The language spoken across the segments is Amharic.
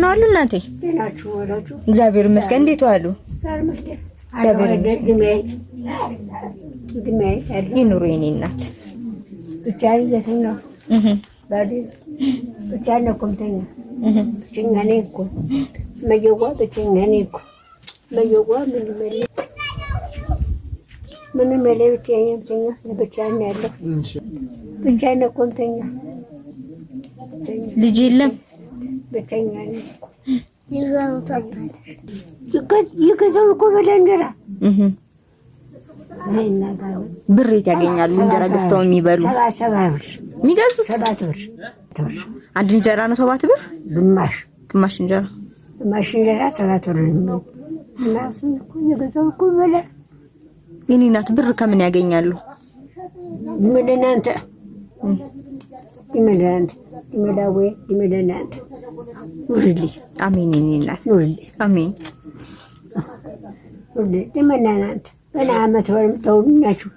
ነው አሉ እናቴ ደናችሁ ወራችሁ እግዚአብሔር ይመስገን። እንዴት ዋሉ? እግዚአብሔር ይመስገን። ይኑሩ የኔ እናት ብቻ ይዘተኛ ባዲ ብቻ ነው ኮምተኛ ብቻኛ ነኝ እኮ መየዋ ብቻኛ ነኝ እኮ መየዋ ምን መለይ ብቻ ነው ያለው ብቻ ነው ኮምተኛ ልጅ የለም ብቻኛ ነኝ ይገዛው እኮ በለንጀራ ብር ያገኛሉ። እንጀራ ገዝተው የሚበሉ የሚገዙት 7 ብር አንድ እንጀራ ነው 7 ብር ግማሽ እንጀራ 7 ብር ነው። እናሱ እኮ ይገዛው እኮ በለ የኔ እናት ብር ከምን ያገኛሉ? ይመለናንተ ይመላዌ ይመለናንተ ኑርሊ አሜን የኔ እናት ኑርሊ አሜን ኑርሊ ይመለናንተ በና አመት ወርም ተውናችሁ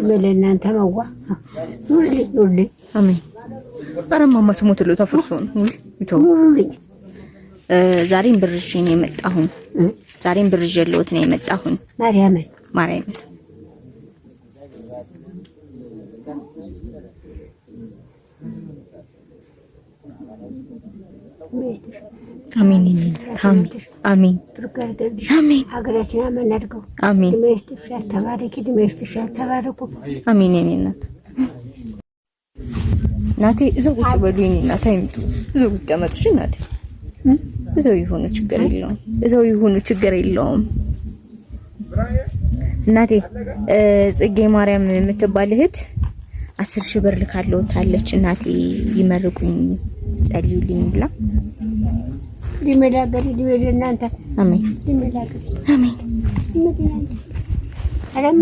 ይመለናንተ መዋ ኑርሊ አሜን በረማማ ስሞት ለው ተፈርሶን ኑርሊ ዛሬም ብርሽ ነው የመጣሁን ዛሬም ብርሽ የለውት ነው የመጣሁን ማርያም አሜን አሜን አሜን ሀገራችን አመናድገው አሜን ድሜስትሽ ተባረኪ ድሜስትሽ ተባረኩ አሜን የኔ እናት ናቴ እዛው ቁጭ በሉ የኔ እናት አይምጡ እዛው ቁጭ አመጡሽ እናቴ እዛው ይሁኑ ችግር የለውም እናቴ ጽጌ ማርያም የምትባል እህት 10,000 ብር ልካለውታለች እናቴ ይመርቁኝ ጸልዩልኝ ብላ ዲመላገሪ ዲመለናንተ አሜን ዲመላገሪ አሜን አረም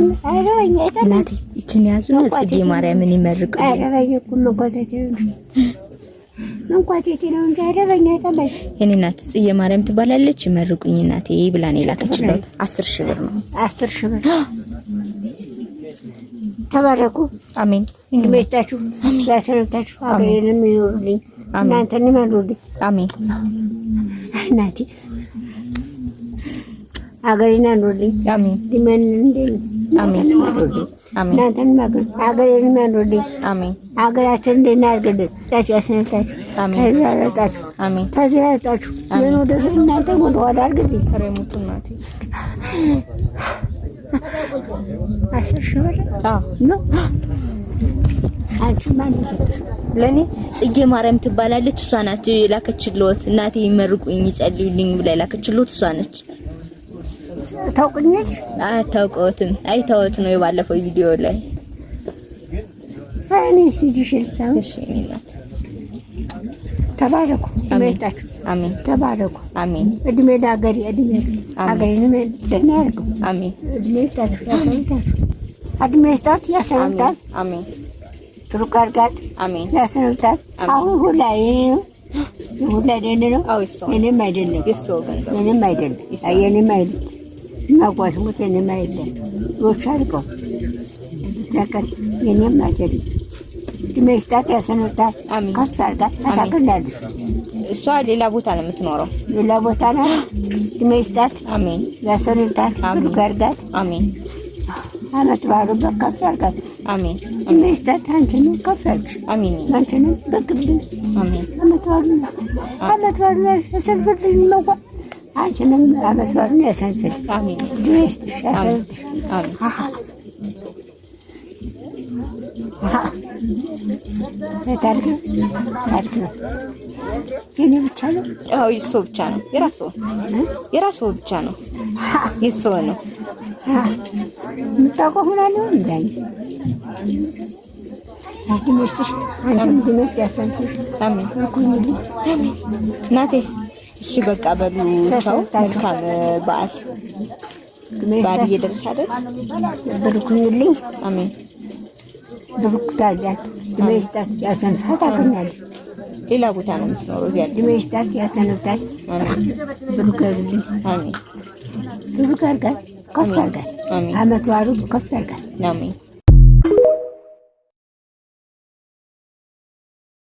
እናቴ እቺን ያዙና ጽጌ ማርያምን ይመርቁኝ አረባየኩም እንኳን ነው እንጂ አረበኛ ተባይ የኔ እናት ጽጌ ማርያም ትባላለች ይመርቁኝ እናቴ ብላ ነው የላከችለት 10,000 ብር ነው 10,000 ብር ተባረኩ አሜን እንግዲህ ያሰረታችሁ አገሬንም ይኖርልኝ እናንተንም ይኖርልኝ አሜን እናቴ አገሬና ይኖርልኝ አሜን ዲመን እንዴ አሜን አሜን እናንተንም አገሬንም ይኖርልኝ አሜን አገራችን እንደናርገልን ታችሁ ያሰረታችሁ አሜን ተዛረታችሁ አሜን ተዛረታችሁ ምን ወደ እናንተ ወደ ኋላ አርግልኝ ረሙቱ እናቴ 10,000 ብር ነው አንቺ ማን ይሰጥሽ? ለኔ ጽጌ ማርያም ትባላለች እሷ ናት የላከችልዎት እናቴ ይመርቁኝ ይጸልዩልኝ ብላ የላከችልዎት እሷ ነች። ታውቁኛል? አታውቀውትም አይተውት ነው የባለፈው ቪዲዮ ላይ እኔ ሲዲሽልታው እሺ እናት ተባረኩ አሜታችሁ አሜን ተባረኩ አሜን እድሜ ለሀገሬ እድሜ አገሬንም ደህና ያርገው አሜን እድሜ ያሰንታል አሜን ትሩካርጋት አሜን ያሰንታል አሁን ሁላይ ደህና ነው እኔም አይደለም እኔም አይደለም አየኔም አይደለም ማጓስሙት እኔም አይደለም ወቻልከው ተከል እኔም አይደለም ድሜስታት ያሰንታል ካሳርጋት ታከላል እሷ ሌላ ቦታ ነው የምትኖረው ሌላ ቦታ ነው ድሜስታት አሜን ያሰንታል ትሩካርጋት አሜን አመት ባሩ በካሳርጋት አሜን ድሜስታት አንቺን ከፈች አሜን አንቺን በግድ አሜን አመት ባሩ ያሰንፍልኝ ነው አንቺንም አመት ባሩ ያሰንፍል አሜን ድሜስት ያሰንፍል አሜን ታሪክ ነው የኔ ብቻ ነው ይሶ ብቻ ነው የራሱ ብቻ ነው ይሶ ነው የምታውቀው ሆና ነው እንዳይ ድሜስትሽ አንቺም ድሜስት ያሰንፍል አሜን አሜን እናቴ እሺ በቃ በሉ ቻው መልካም በዓል እየደረሰ አይደል ብርኩኝልኝ አሜን ብሩክታያት ድሜስታት ያሰንፋት አገኛለሁ ሌላ ቦታ ነው የምትኖረው እዚያ ድሜስታት ያሰንፋት አሜን ብሩክልኝ አሜን ብሩክ አርጋት ከፍ አርጋት አመት ዋሩ ከፍ አርጋት አሜን